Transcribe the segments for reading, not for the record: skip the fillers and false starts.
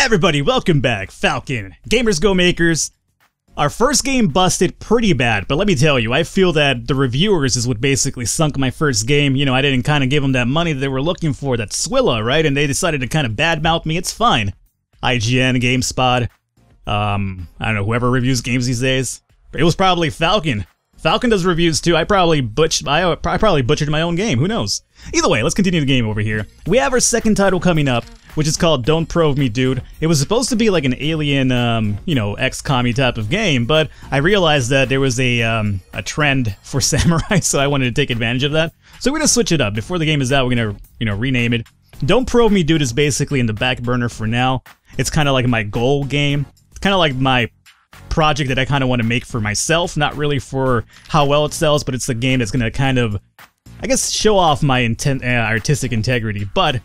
Everybody, welcome back. Falcon, GamersGoMakers. Our first game busted pretty bad, but let me tell you, I feel that the reviewers is what basically sunk my first game. You know, I didn't kind of give them that money that they were looking for, that Swilla, right? And they decided to kind of badmouth me. It's fine. IGN, GameSpot, I don't know, whoever reviews games these days. It was probably Falcon. Falcon does reviews too. I probably butchered my own game. Who knows? Either way, let's continue the game over here. We have our second title coming up, which is called Don't Probe Me, Dude. It was supposed to be like an alien, you know, ex-commie type of game, but I realized that there was a trend for samurai, so I wanted to take advantage of that. So we're gonna switch it up. Before the game is out, we're gonna, you know, rename it. Don't Probe Me, Dude is basically in the back burner for now. It's kind of like my goal game. It's kind of like my project that I kind of want to make for myself, not really for how well it sells, but it's the game that's gonna kind of, I guess, show off my artistic integrity, but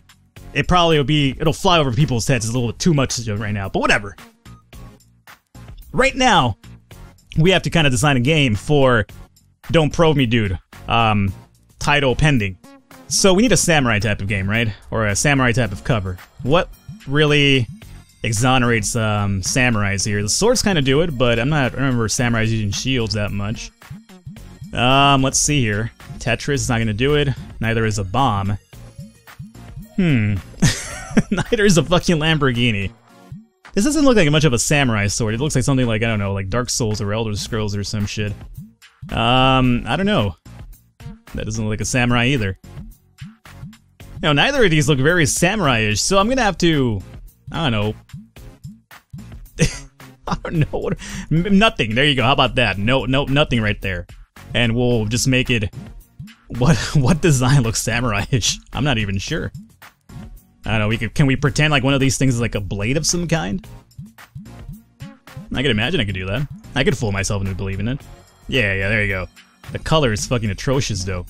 it probably will be, it'll fly over people's heads. It's a little bit too much right now, but whatever. Right now, we have to kind of design a game for Don't Probe Me, Dude. Title pending. So we need a samurai type of game, right? Or a samurai type of cover. What really exonerates samurais here? The swords kind of do it, but I don't remember samurais using shields that much. Let's see here. Tetris is not going to do it. Neither is a bomb. Neither is a fucking Lamborghini. This doesn't look like much of a samurai sword. It looks like something like, I don't know, like Dark Souls or Elder Scrolls or some shit. I don't know. That doesn't look like a samurai either. No, neither of these look very samurai-ish, so I'm gonna have to, I don't know. I don't know. Nothing. There you go. How about that? No, nothing right there. And we'll just make it. What design looks samurai-ish? I'm not even sure. I don't know. Can we pretend like one of these things is like a blade of some kind? I could imagine I could do that. I could fool myself into believing it. Yeah, there you go. The color is fucking atrocious, though.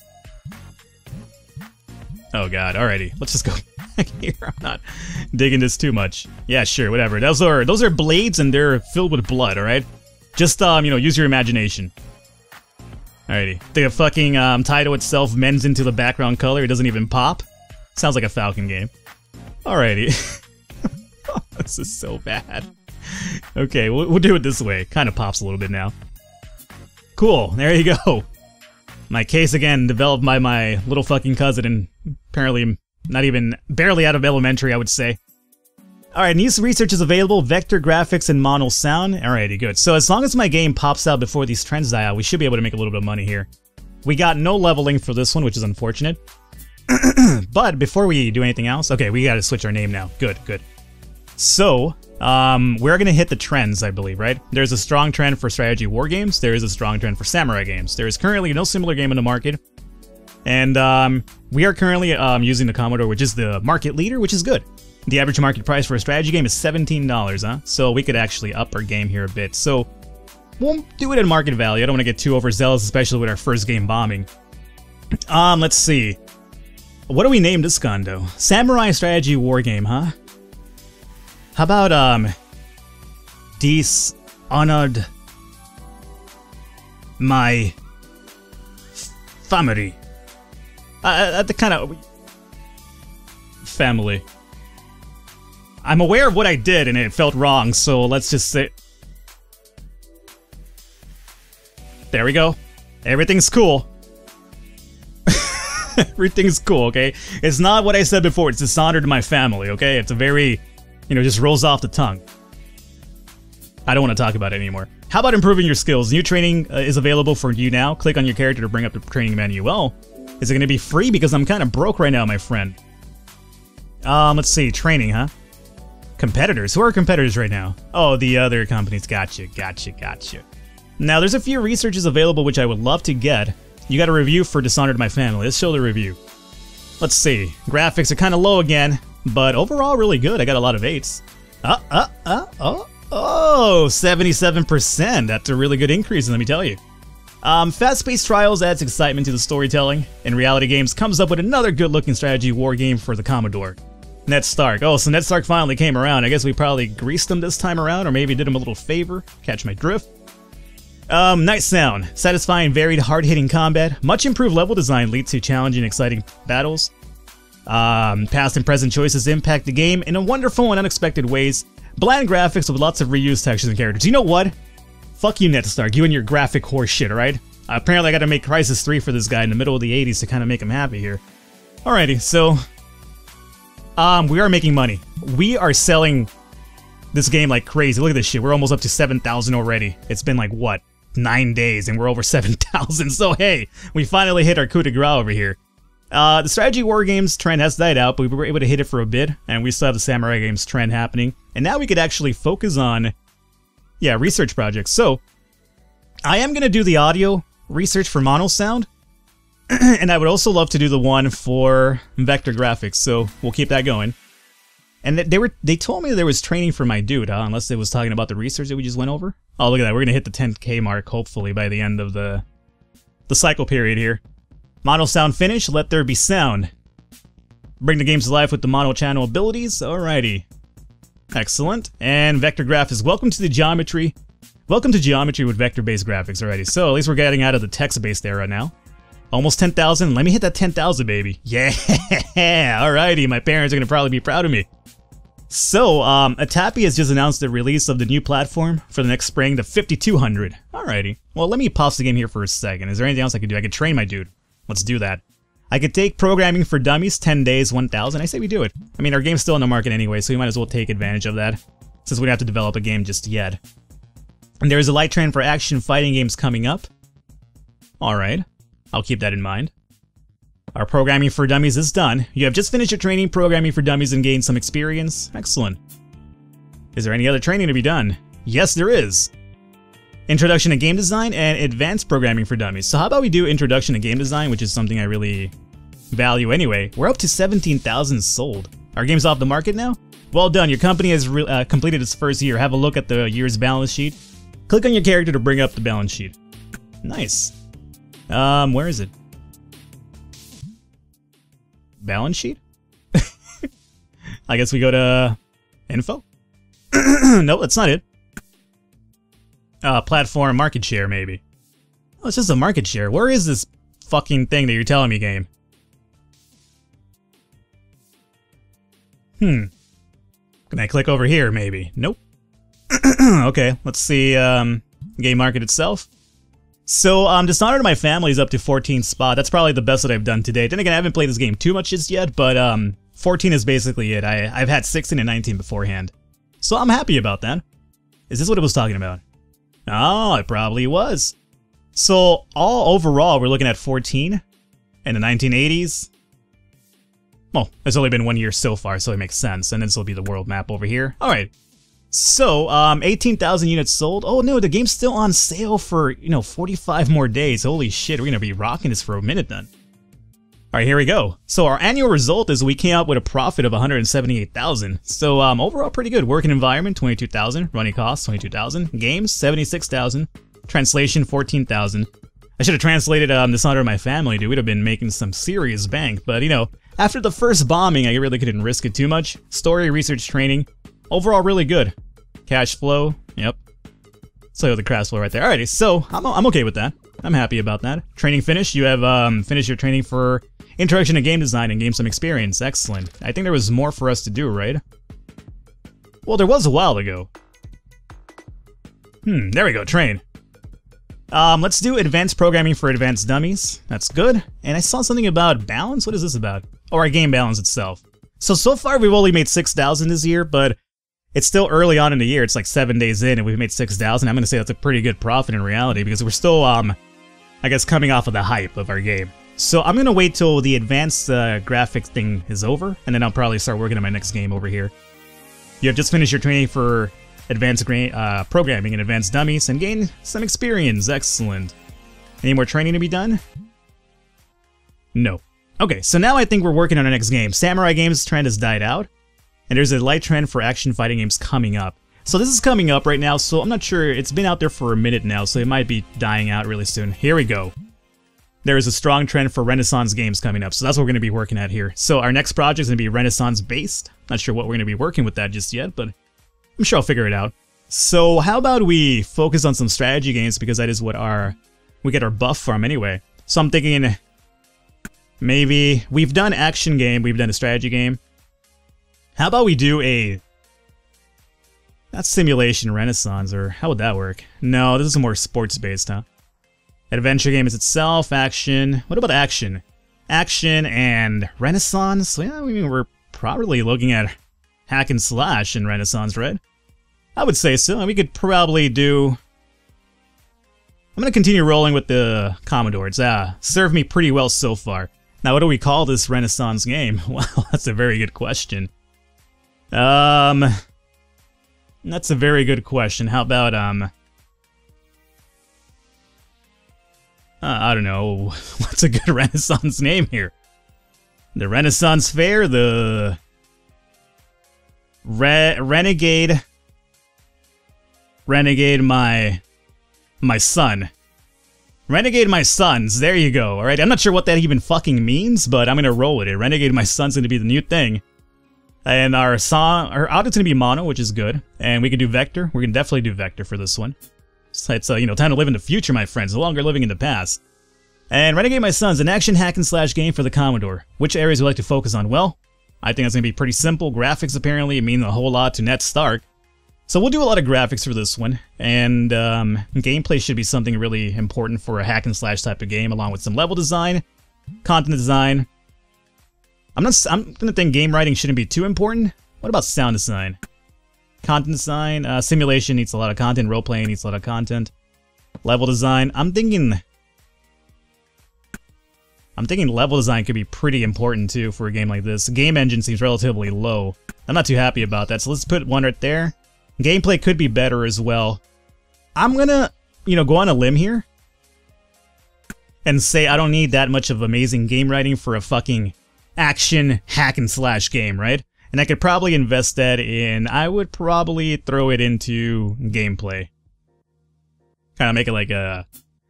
Oh god. Alrighty. Let's just go back here. I'm not digging this too much. Yeah, sure. Whatever. Those are blades and they're filled with blood. All right. Just you know, use your imagination. Alrighty. The fucking title itself mends into the background color. It doesn't even pop. Sounds like a Falcon game. Alrighty. This is so bad. Okay, we'll do it this way. Kind of pops a little bit now. Cool. There you go. My case again developed by my little fucking cousin, and apparently not even barely out of elementary, I would say. Alright, new research is available, vector graphics and mono sound. Alrighty, good. So as long as my game pops out before these trends die out, we should be able to make a little bit of money here. We got no leveling for this one, which is unfortunate. But before we do anything else, okay, we gotta switch our name now. Good. So, we're gonna hit the trends, I believe, right? There's a strong trend for strategy war games. There is a strong trend for samurai games. There is currently no similar game in the market. And, we are currently, using the Commodore, which is the market leader, which is good. The average market price for a strategy game is $17, huh? So we could actually up our game here a bit. So, we'll do it at market value. I don't want to get too overzealous, especially with our first game bombing. Let's see. What do we name this gun, though? Samurai strategy war game, huh? How about, dishonored my family. The kind of family. I'm aware of what I did and it felt wrong, so let's just say. There we go. Everything's cool. Everything's cool, okay? It's not what I said before. It's dishonored to my family, okay? It's a very, you know, just rolls off the tongue. I don't want to talk about it anymore. How about improving your skills? New training is available for you now. Click on your character to bring up the training menu. Well, is it going to be free? Because I'm kind of broke right now, my friend. Let's see. Training, huh? Competitors. Who are competitors right now? Oh, the other companies. Gotcha. Now, there's a few researches available which I would love to get. You got a review for Dishonored to My Family. Let's show the review. Let's see. Graphics are kind of low again, but overall really good. I got a lot of 8s. Oh, 77%. That's a really good increase, let me tell you. Fast-paced trials adds excitement to the storytelling. In reality games, comes up with another good-looking strategy war game for the Commodore. Ned Stark. Oh, so Ned Stark finally came around. I guess we probably greased him this time around, or maybe did him a little favor. Catch my drift. Nice sound. Satisfying, varied, hard-hitting combat. Much improved level design leads to challenging, exciting battles. Past and present choices impact the game in a wonderful and unexpected ways. Bland graphics with lots of reused textures and characters. You know what? Fuck you, Netstark. You and your graphic horse shit, alright? Apparently I gotta make Crysis 3 for this guy in the middle of the 80s to kind of make him happy here. Alrighty, so... we are making money. We are selling this game like crazy. Look at this shit. We're almost up to 7,000 already. It's been like, what, 9 days and we're over 7,000. So hey, we finally hit our coup de grace over here. The strategy war games trend has died out, but we were able to hit it for a bit, and we still have the samurai games trend happening. And now we could actually focus on, yeah, research projects. So, I am going to do the audio research for mono sound, and I would also love to do the one for vector graphics, so we'll keep that going. And they told me there was training for my dude, huh? Unless it was talking about the research that we just went over. Oh, look at that. We're going to hit the 10K mark, hopefully, by the end of the cycle period here. Mono sound finish, let there be sound. Bring the games to life with the mono channel abilities. Alrighty. Excellent. And vector graphics. Welcome to the geometry. Welcome to geometry with vector-based graphics. Alrighty. So at least we're getting out of the text-based era now. Almost 10,000. Let me hit that 10,000, baby. Yeah. Alrighty. My parents are gonna probably be proud of me. So, Atapi has just announced the release of the new platform for the next spring, the 5200. Alrighty. Well, let me pause the game here for a second. Is there anything else I could do? I could train my dude. Let's do that. I could take programming for dummies, 10 days, 1,000. I say we do it. I mean, our game's still on the market anyway, so we might as well take advantage of that, since we don't have to develop a game just yet. And there is a light trend for action fighting games coming up. Alright. I'll keep that in mind. Our programming for dummies is done. You have just finished your training programming for dummies and gained some experience. Excellent. Is there any other training to be done? Yes, there is. Introduction to game design and advanced programming for dummies. So how about we do introduction to game design, which is something I really value anyway. We're up to 17,000 sold. Our game's off the market now? Well done, your company has completed its first year. Have a look at the year's balance sheet. Click on your character to bring up the balance sheet. Nice. Where is it? Balance sheet? I guess we go to info? Nope, that's not it. Platform market share, maybe. Oh, it's just a market share. Where is this fucking thing that you're telling me, game? Can I click over here, maybe? Nope. Okay, let's see, game market itself. So, Dishonored to my family is up to 14th spot. That's probably the best that I've done today. Then again, I haven't played this game too much just yet, but, 14 is basically it. I've had 16 and 19 beforehand. So I'm happy about that. Is this what it was talking about? Oh, it probably was. So, all overall, we're looking at 14 in the 1980s. Well, it's only been 1 year so far, so it makes sense. And this will be the world map over here. Alright. So, 18,000 units sold. Oh no, the game's still on sale for, 45 more days. Holy shit, we're gonna be rocking this for a minute then. Alright, here we go. So our annual result is we came up with a profit of 178,000. So overall pretty good. Working environment, 22,000. Running costs, 22,000. Games, 76,000. Translation, 14,000. I should have translated Dishonored to my family, dude. We'd have been making some serious bank. But, after the first bombing, I really couldn't risk it too much. Story, research, training. Overall, really good. Cash flow, yep. So the crash flow right there. Alrighty, so I'm okay with that. I'm happy about that. Training finished. You have finished your training for introduction to game design and gain some experience. Excellent. I think there was more for us to do, right? Well, there was a while ago. There we go, train. Let's do advanced programming for advanced dummies. That's good. And I saw something about balance. What is this about? Oh, our game balance itself. So far we've only made 6,000 this year, but it's still early on in the year. It's like 7 days in and we've made 6,000. I'm going to say that's a pretty good profit in reality because we're still, I guess, coming off of the hype of our game. So I'm going to wait till the advanced graphics thing is over, and then I'll probably start working on my next game over here. You have just finished your training for advanced programming and advanced dummies and gain some experience. Excellent. Any more training to be done? No. Okay, so now I think we're working on our next game. Samurai games trend has died out, and there's a light trend for action fighting games coming up. So this is coming up right now, so I'm not sure. It's been out there for a minute now, so it might be dying out really soon. Here we go. There is a strong trend for Renaissance games coming up, so that's what we're going to be working at here. So our next project is going to be Renaissance-based. Not sure what we're going to be working with that just yet, but I'm sure I'll figure it out. So how about we focus on some strategy games, because that is what we get our buff from anyway. So I'm thinking maybe we've done action game, we've done a strategy game. How about we do a That's simulation renaissance, or how would that work? No, this is more sports-based, huh? Adventure game is itself, action. What about action? Action and renaissance? Yeah, I mean, we're probably looking at hack and slash in renaissance, right? I would say so. We could probably do... I'm gonna continue rolling with the Commodore. It's served me pretty well so far. Now, what do we call this renaissance game? Well, that's a very good question. That's a very good question. How about, I don't know. What's a good Renaissance name here? The Renaissance Fair? The... Renegade... Renegade my son. Renegade my sons. There you go. Alright, I'm not sure what that even fucking means, but I'm gonna roll with it. Renegade my son's gonna be the new thing. And our audio's gonna be mono, which is good. And we can do vector. We're gonna definitely do vector for this one. So it's you know, time to live in the future, my friends. No longer living in the past. And Renegade My Son's an action hack and slash game for the Commodore. Which areas would you like to focus on? Well, I think that's gonna be pretty simple. Graphics apparently mean a whole lot to Ned Stark. So we'll do a lot of graphics for this one. And gameplay should be something really important for a hack and slash type of game, along with some level design, content design. I'm gonna think game writing shouldn't be too important. What about sound design? Content design, simulation needs a lot of content, role-playing needs a lot of content. Level design, I'm thinking level design could be pretty important too for a game like this. Game engine seems relatively low. I'm not too happy about that, so let's put one right there. Gameplay could be better as well. I'm gonna, you know, go on a limb here and say I don't need that much of amazing game writing for a fucking action hack and slash game, right? And I could probably invest that in, I would probably throw it into gameplay. Kind of make it like a,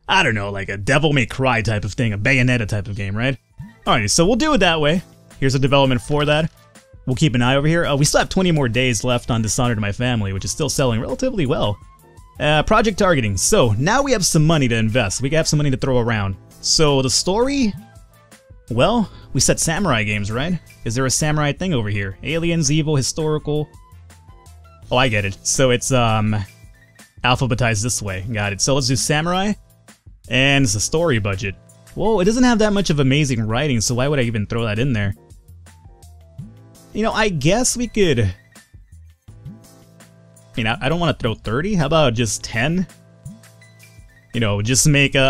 I don't know, like a Devil May Cry type of thing, a Bayonetta type of game, right? Alright, so we'll do it that way. Here's a development for that. We'll keep an eye over here. We still have 20 more days left on Dishonor to My Family, which is still selling relatively well. Project targeting. So, now we have some money to invest. We have some money to throw around. So, the story... Well, we said samurai games, right? Is there a samurai thing over here? Aliens, evil, historical... Oh, I get it. So it's, alphabetized this way. Got it. So let's do samurai. And it's a story budget. Whoa, it doesn't have that much of amazing writing, so why would I even throw that in there? You know, I guess we could... You know, I don't want to throw 30. How about just 10? You know, just make, make...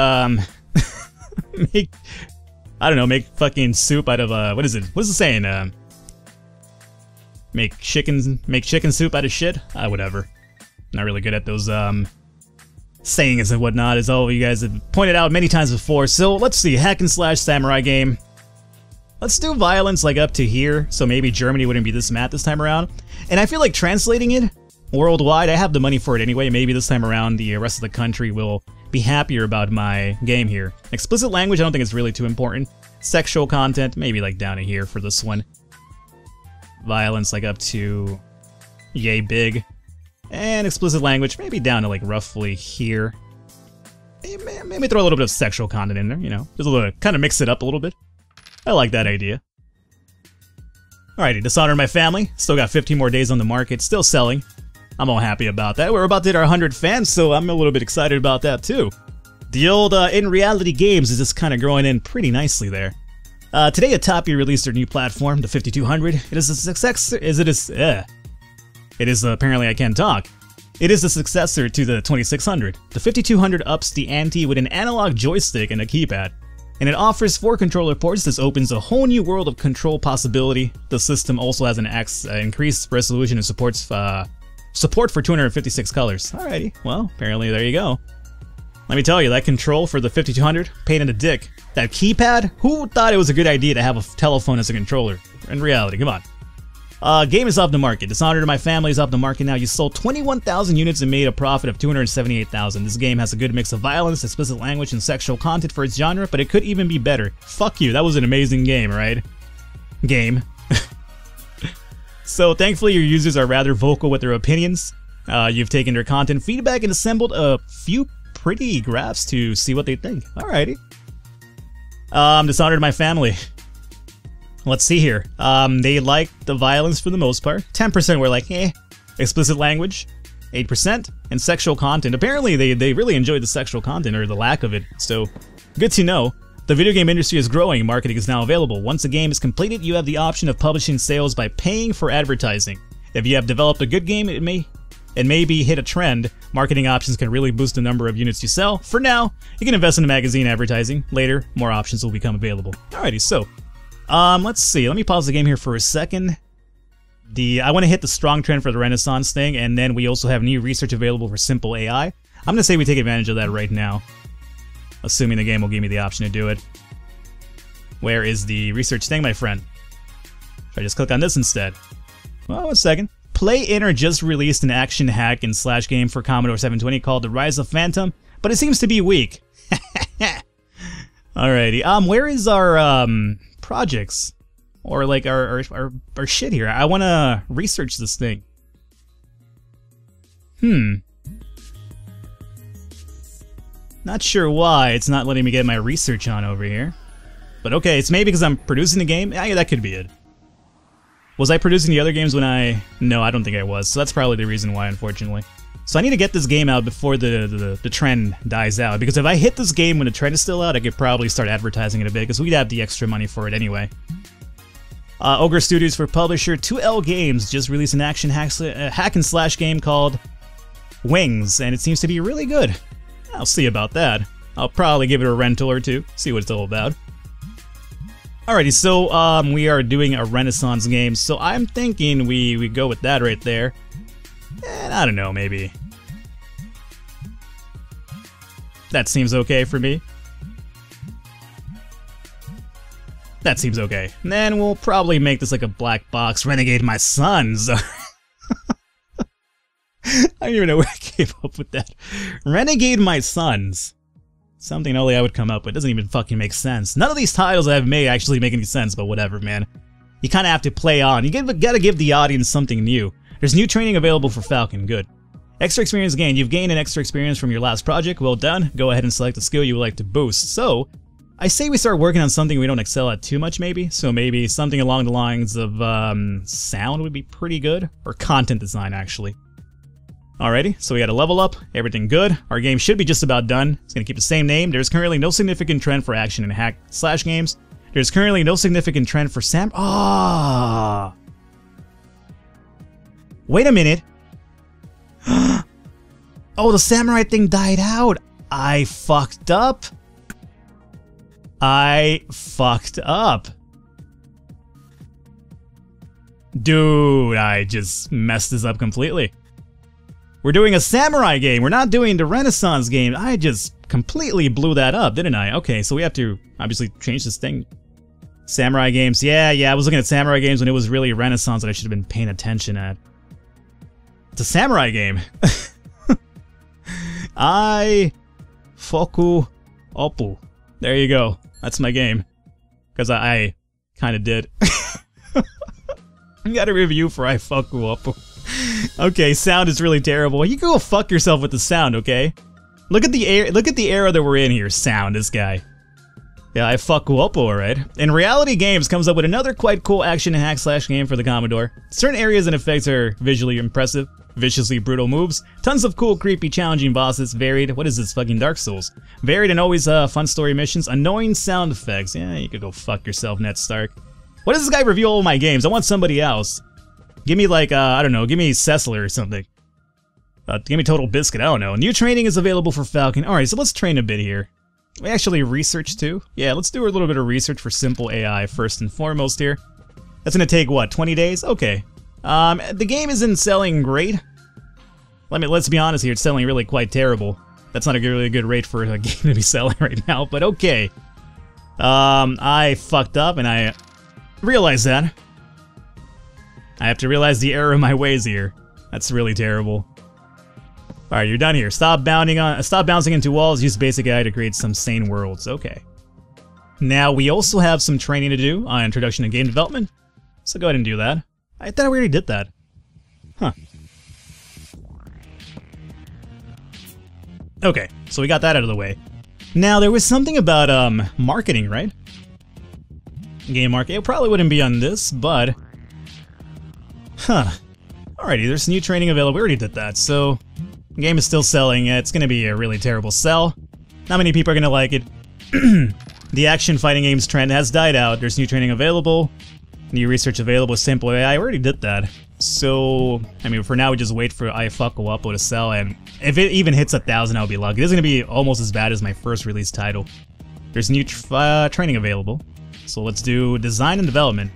I don't know, make fucking soup out of, what is it? What is it saying? Make chicken soup out of shit? Whatever. Not really good at those, sayings and whatnot, as all of you guys have pointed out many times before. So, let's see, hack and slash samurai game. Let's do violence, like, up to here, so maybe Germany wouldn't be this mad this time around. And I feel like translating it worldwide, I have the money for it anyway. Maybe this time around the rest of the country will be happier about my game here. Explicit language, I don't think it's really too important. Sexual content, maybe like down to here for this one. Violence, like up to yay big. And explicit language, maybe down to like roughly here. Maybe throw a little bit of sexual content in there, you know. Just a little, kind of mix it up a little bit. I like that idea. Alrighty, Dishonor My Family. Still got 15 more days on the market, still selling. I'm all happy about that. We're about to hit our 100 fans, so I'm a little bit excited about that too. The old In Reality Games is just kind of growing in pretty nicely there. Today, Atopia released their new platform, the 5200. It is a success. It is apparently I can't talk. It is the successor to the 2600. The 5200 ups the ante with an analog joystick and a keypad, and it offers 4 controller ports. This opens a whole new world of control possibility. The system also has an increased resolution and supports support for 256 colors. Alrighty, well, apparently there you go. Let me tell you, that control for the 5200, pain in the dick. That keypad, who thought it was a good idea to have a telephone as a controller? In reality, come on. Game is off the market. Dishonor to My Family is off the market now. You sold 21,000 units and made a profit of 278,000. This game has a good mix of violence, explicit language, and sexual content for its genre, but it could even be better. Fuck you, that was an amazing game, right? Game. So thankfully your users are rather vocal with their opinions. You've taken their content feedback and assembled a few pretty graphs to see what they think. Alrighty. Dishonor to My Family. Let's see here. They like the violence for the most part. 10% were like, eh. Explicit language. 8%, and sexual content. Apparently they really enjoyed the sexual content, or the lack of it, so good to know. The video game industry is growing, marketing is now available. Once a game is completed, you have the option of publishing sales by paying for advertising. If you have developed a good game, it may maybe hit a trend. Marketing options can really boost the number of units you sell. For now, you can invest in magazine advertising. Later, more options will become available. Alrighty, so, let's see. Let me pause the game here for a second. I want to hit the strong trend for the Renaissance thing, and then we also have new research available for simple AI. I'm going to say we take advantage of that right now, assuming the game will give me the option to do it. Where is the research thing, my friend? Should I just click on this instead? Well, 1 second. Play Inner just released an action hack and slash game for Commodore 720 called The Rise of Phantom, but it seems to be weak. Alrighty, where is our, projects? Or like our shit here? I want to research this thing. Not sure why it's not letting me get my research on over here. But okay, it's maybe because I'm producing the game? Yeah, that could be it. Was I producing the other games when I... No, I don't think I was, so that's probably the reason why, unfortunately. So I need to get this game out before the trend dies out, because if I hit this game when the trend is still out, I could probably start advertising it a bit, because we'd have the extra money for it anyway. Ogre Studios for publisher 2L Games just released an action hack and slash game called Wings, and it seems to be really good. I'll see about that. I'll probably give it a rental or two, see what it's all about. Alrighty, so we are doing a Renaissance game, so I'm thinking we go with that right there. And I don't know, maybe. That seems okay for me. That seems okay. And then we'll probably make this like a black box. Renegade My Sons. I don't even know where I came up with that. Renegade My Sons. Something only I would come up with. Doesn't even fucking make sense. None of these titles I've made actually make any sense, but whatever, man. You kind of have to play on. You gotta give the audience something new. There's new training available for Falcon. Good. Extra experience gained. You've gained an extra experience from your last project. Well done. Go ahead and select the skill you would like to boost. So, I say we start working on something we don't excel at too much, maybe. So maybe something along the lines of sound would be pretty good. Or content design, actually. Alrighty, so we got a level up, everything good. Our game should be just about done. It's gonna keep the same name. There's currently no significant trend for action and hack slash games. There's currently no significant trend for Wait a minute. Oh, the samurai thing died out. I fucked up. Dude, I just messed this up completely. We're doing a samurai game. We're not doing the Renaissance game. I just completely blew that up, didn't I? Okay, so we have to obviously change this thing. Samurai games. Yeah, I was looking at samurai games when it was really Renaissance that I should have been paying attention at. It's a samurai game. I Foku Oppu. There you go. That's my game. Because I kind of did. I got a review for I Foku Oppu. Okay, sound is really terrible. You go fuck yourself with the sound, okay? Look at the era that we're in here. Sound, this guy. Yeah, I fuck up, alright. And Reality Games comes up with another quite cool action and hack slash game for the Commodore. Certain areas and effects are visually impressive, viciously brutal moves, tons of cool, creepy, challenging bosses, varied, what is this, fucking Dark Souls? Varied and always fun story missions, annoying sound effects. Yeah, you could go fuck yourself, Ned Stark. What does this guy review all my games? I want somebody else. Give me like, I don't know, give me Cessler or something. Give me Total Biscuit, I don't know. New training is available for Falcon. Alright, so let's train a bit here. We actually research too? Yeah, let's do a little bit of research for simple AI first and foremost here. That's gonna take, what, 20 days? Okay. The game isn't selling great. Let's be honest here, it's selling really quite terrible. That's not a really good rate for a game to be selling right now, but okay. I fucked up and I realized that. I have to realize the error of my ways here. That's really terrible. Alright, you're done here. Stop bouncing into walls, use basic AI to create some sane worlds. Okay. Now, we also have some training to do on Introduction to Game Development. So go ahead and do that. I thought we already did that. Huh. Okay, so we got that out of the way. Now, there was something about, marketing, right? Game market. It probably wouldn't be on this, but... Huh. Alrighty, there's new training available. We already did that, so the game is still selling. It's gonna be a really terrible sell. Not many people are gonna like it. The action fighting games trend has died out. There's new training available. New research available. Simple AI. We already did that. So, I mean, for now, we just wait for iFucko to sell, and if it even hits 1,000, I'll be lucky. This is gonna be almost as bad as my first release title. There's new training available. So let's do design and development.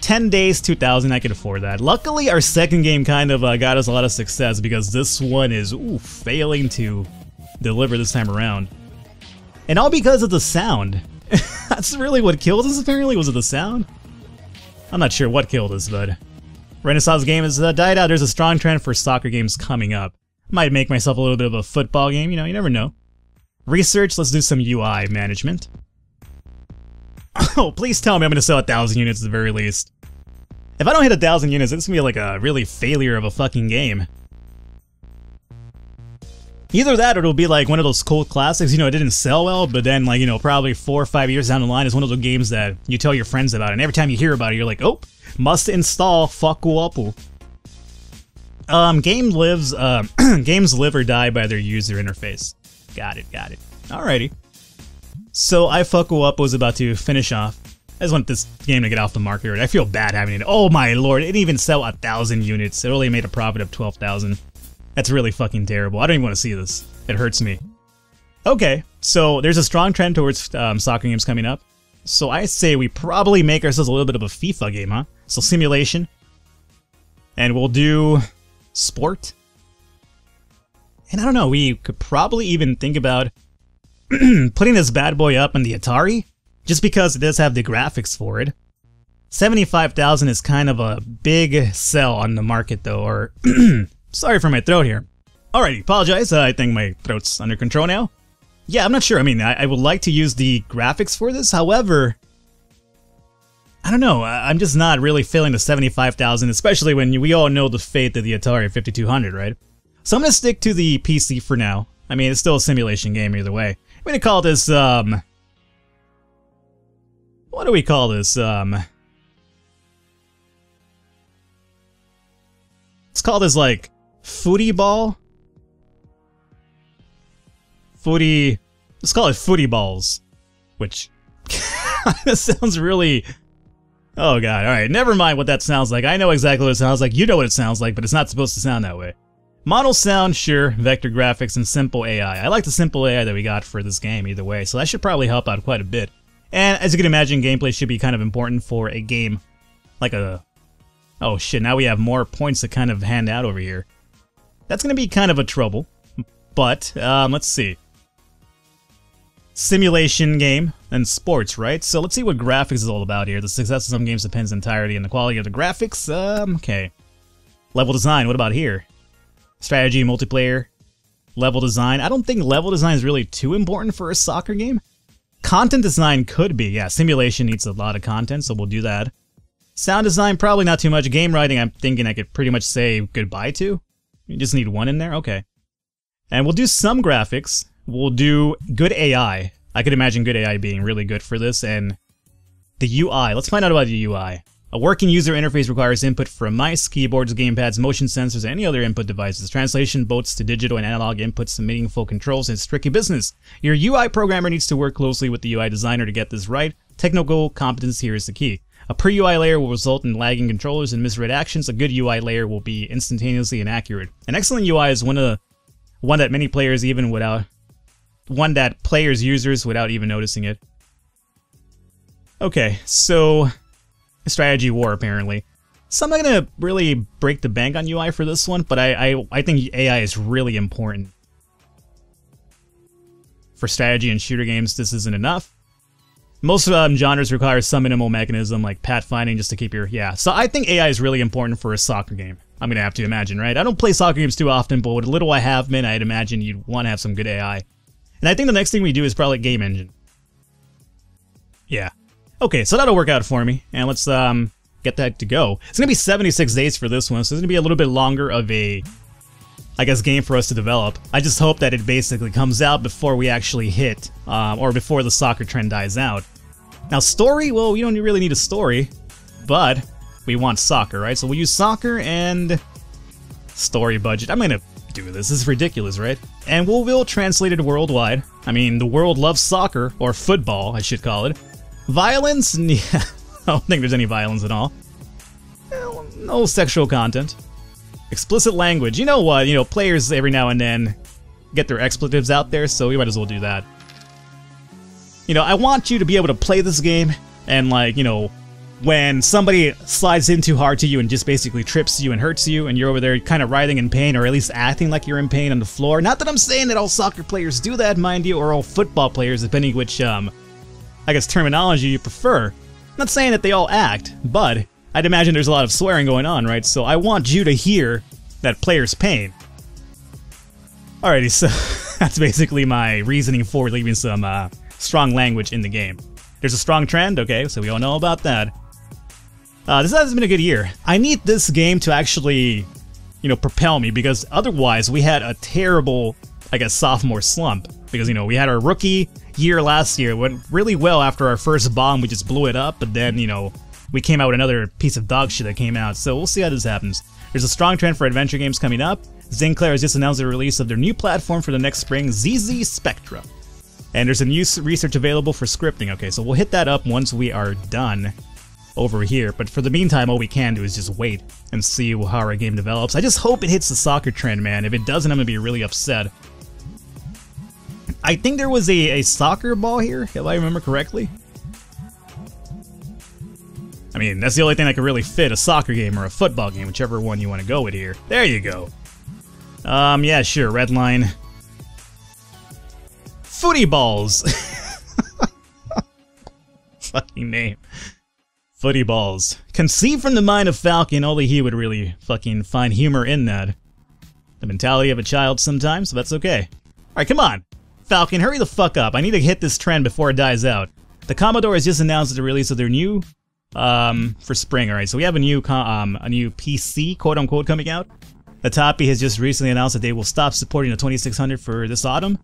10 days, 2,000, I can afford that. Luckily, our second game kind of got us a lot of success because this one is failing to deliver this time around. And all because of the sound. That's really what killed us, apparently. Was it the sound? I'm not sure what killed us, but Renaissance game has died out. There's a strong trend for soccer games coming up. Might make myself a little bit of a football game, you know, you never know. Research, let's do some UI management. Oh, please tell me I'm going to sell 1,000 units at the very least. If I don't hit 1,000 units, it's going to be like a really failure of a fucking game. Either that or it'll be like one of those cult classics, you know, it didn't sell well, but then like, you know, probably 4 or 5 years down the line is one of those games that you tell your friends about, and every time you hear about it, you're like, oh, must install Fucko. Games live or die by their user interface. Got it. Alrighty. So iFucko was about to finish off. I just want this game to get off the market. I feel bad having it. Oh my lord, it didn't even sell 1,000 units. It only made a profit of 12,000. That's really fucking terrible. I don't even want to see this. It hurts me. Okay, so there's a strong trend towards soccer games coming up. So I say we probably make ourselves a little bit of a FIFA game, huh? So simulation. And we'll do sport. And I don't know, we could probably even think about putting this bad boy up on the Atari, just because it does have the graphics for it. 75,000 is kind of a big sell on the market though, or sorry for my throat here. Alrighty, apologize, I think my throat's under control now. Yeah, I'm not sure, I mean, I would like to use the graphics for this, however, I don't know, I'm just not really feeling the 75,000, especially when we all know the fate of the Atari 5200, right? So I'm gonna stick to the PC for now. I mean, it's still a simulation game either way. I'm gonna call this, what do we call this? Let's call this, like, Footy Ball? Let's call it Footy Balls. Which, that sounds really... Oh god, alright, never mind what that sounds like. I know exactly what it sounds like. You know what it sounds like, but it's not supposed to sound that way. Model sound, sure, vector graphics, and simple AI. I like the simple AI that we got for this game either way, so that should probably help out quite a bit. And as you can imagine, gameplay should be kind of important for a game like a... Oh shit, now we have more points to kind of hand out over here. That's gonna be kind of a trouble, but let's see. Simulation game and sports, right? So let's see what graphics is all about here. The success of some games depends entirely on the quality of the graphics. Okay. Level design, what about here? Strategy, multiplayer, level design. I don't think level design is really too important for a soccer game. Content design could be, yeah, simulation needs a lot of content, so we'll do that. Sound design, probably not too much. Game writing, I'm thinking I could pretty much say goodbye to. You just need one in there, okay. And we'll do some graphics. We'll do good AI. I could imagine good AI being really good for this, and the UI. Let's find out about the UI. A working user interface requires input from mice, keyboards, gamepads, motion sensors, and any other input devices. Translation both to digital and analog inputs to meaningful controls is tricky business. Your UI programmer needs to work closely with the UI designer to get this right. Technical competence here is the key. A pre-UI layer will result in lagging controllers and misread actions. A good UI layer will be instantaneously inaccurate. An excellent UI is one that players users without even noticing it. Okay, so strategy war apparently. So I'm not gonna really break the bank on UI for this one, but I think AI is really important. For strategy and shooter games, this isn't enough. Most genres require some minimal mechanism like pathfinding just to keep your, yeah. So I think AI is really important for a soccer game. I'm gonna have to imagine, right? I don't play soccer games too often, but what little I have been, I'd imagine you'd want to have some good AI. And I think the next thing we do is probably game engine. Yeah. Okay, so that'll work out for me, and let's get that to go. It's gonna be 76 days for this one, so it's gonna be a little bit longer of a, I guess, game for us to develop. I just hope that it basically comes out before we actually hit, or before the soccer trend dies out. Now story, well, we don't really need a story, but we want soccer, right? So we'll use soccer and story budget. I'm gonna do this. This is ridiculous, right? And we'll translate it worldwide. I mean, the world loves soccer, or football, I should call it. Violence? Yeah, I don't think there's any violence at all. No sexual content. Explicit language. You know what? You know, players every now and then get their expletives out there, so we might as well do that. You know, I want you to be able to play this game, and like, you know, when somebody slides in too hard to you and just basically trips you and hurts you, and you're over there kind of writhing in pain, or at least acting like you're in pain on the floor. Not that I'm saying that all soccer players do that, mind you, or all football players, depending which, I guess, terminology you prefer. I'm not saying that they all act, but I'd imagine there's a lot of swearing going on, right? So I want you to hear that player's pain. Alrighty, so that's basically my reasoning for leaving some strong language in the game. There's a strong trend, okay, so we all know about that. This hasn't been a good year. I need this game to actually, you know, propel me, because otherwise we had a terrible, I guess, sophomore slump. Because, you know, we had our rookie year last year. It went really well after our first bomb. We just blew it up, but then, you know, we came out with another piece of dog shit that came out. So we'll see how this happens. There's a strong trend for adventure games coming up. Sinclair has just announced the release of their new platform for the next spring, ZZ Spectra. And there's a new research available for scripting. Okay, so we'll hit that up once we are done over here. But for the meantime, all we can do is just wait and see how our game develops. I just hope it hits the soccer trend, man. If it doesn't, I'm going to be really upset. I think there was a soccer ball here, if I remember correctly. I mean, that's the only thing that could really fit a soccer game or a football game, whichever one you want to go with here. There you go. Yeah, sure, red line. Footy balls. Fucking name. Footy balls. Conceived from the mind of Falcon, only he would really fucking find humor in that. The mentality of a child sometimes, so that's okay. Alright, come on. Falcon, hurry the fuck up. I need to hit this trend before it dies out. The Commodore has just announced the release of their new, for spring. Alright, so we have a new PC, quote-unquote, coming out. The Toppy has just recently announced that they will stop supporting the 2600 for this autumn.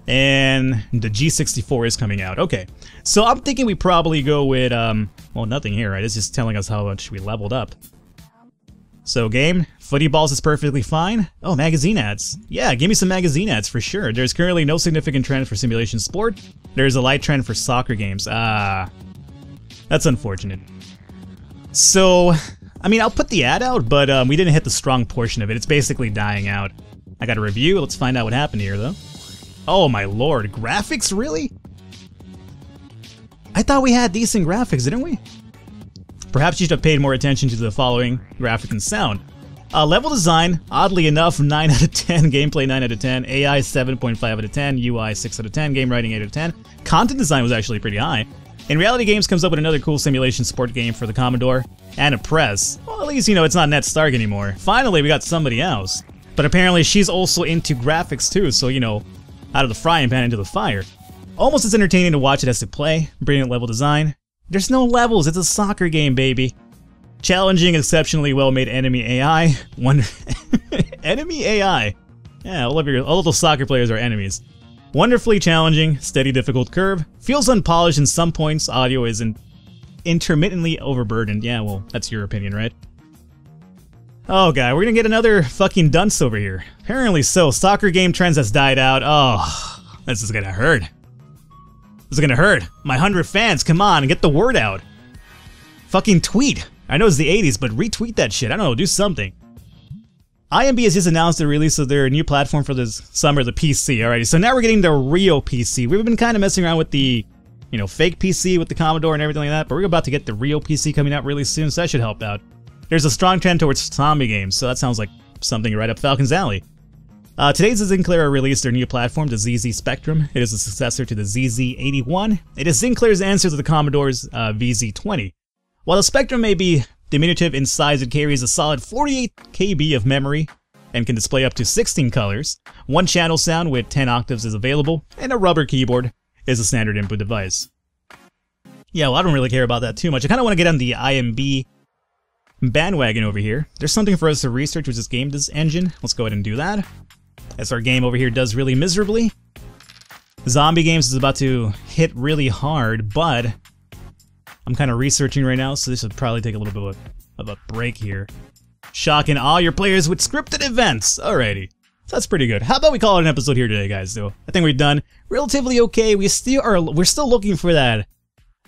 And the G64 is coming out. Okay, so I'm thinking we probably go with, well, nothing here, right? It's just telling us how much we leveled up. So game, footy balls is perfectly fine. Oh, magazine ads. Yeah, give me some magazine ads for sure. There's currently no significant trend for simulation sport. There's a light trend for soccer games. That's unfortunate. So, I mean, I'll put the ad out, but we didn't hit the strong portion of it. It's basically dying out. I got a review. Let's find out what happened here, though. Oh my lord, graphics, really? I thought we had decent graphics, didn't we? Perhaps you should have paid more attention to the following: graphic and sound. Level design, oddly enough, 9 out of 10, gameplay 9 out of 10, AI 7.5 out of 10, UI 6 out of 10, game writing 8 out of 10. Content design was actually pretty high. And Reality Games comes up with another cool simulation sport game for the Commodore, and a press. Well, at least, you know, it's not Ned Stark anymore. Finally, we got somebody else. But apparently she's also into graphics too, so, you know, out of the frying pan into the fire. Almost as entertaining to watch it as to play. Brilliant level design. There's no levels, it's a soccer game, baby. Challenging, exceptionally well-made enemy AI. Enemy AI. Yeah, all of those soccer players are enemies. Wonderfully challenging, steady difficult curve. Feels unpolished in some points. Audio is intermittently overburdened. Yeah, well, that's your opinion, right? Oh god, we're gonna get another fucking dunce over here. Apparently so. Soccer game trends has died out. Oh, this is gonna hurt. This is gonna hurt. My 100 fans, come on, get the word out. Fucking tweet. I know it's the 80s, but retweet that shit. I don't know, do something. IMB has just announced the release of their new platform for this summer, the PC. Alrighty, so now we're getting the real PC. We've been kind of messing around with the, you know, fake PC with the Commodore and everything like that, but we're about to get the real PC coming out really soon, so that should help out. There's a strong trend towards zombie games, so that sounds like something right up Falcon's alley. Today's Sinclair released their new platform, the ZZ Spectrum. It is a successor to the ZZ81. It is Sinclair's answer to the Commodore's VZ20. While the Spectrum may be diminutive in size, it carries a solid 48 KB of memory and can display up to 16 colors. One channel sound with 10 octaves is available, and a rubber keyboard is a standard input device. Yeah, well, I don't really care about that too much. I kind of want to get on the IMB bandwagon over here. There's something for us to research with this game engine. Let's go ahead and do that. As our game over here does really miserably. Zombie games is about to hit really hard, but I'm kind of researching right now, so this would probably take a little bit of of a break here. Shocking all your players with scripted events. Alrighty. So that's pretty good. How about we call it an episode here today, guys, though? I think we've done relatively okay. We're still looking for that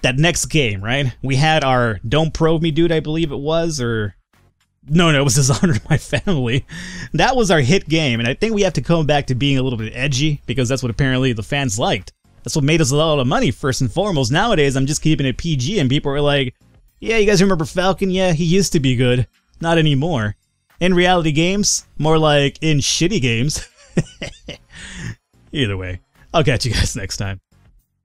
next game, right? We had our Don't Probe Me Dude, I believe it was, or... No, it was Dishonored My Family. That was our hit game, and I think we have to come back to being a little bit edgy, because that's what apparently the fans liked. That's what made us a lot of money, first and foremost. Nowadays, I'm just keeping it PG, and people are like, yeah, you guys remember Falcon? Yeah, he used to be good. Not anymore. In reality games, more like in shitty games. Either way, I'll catch you guys next time.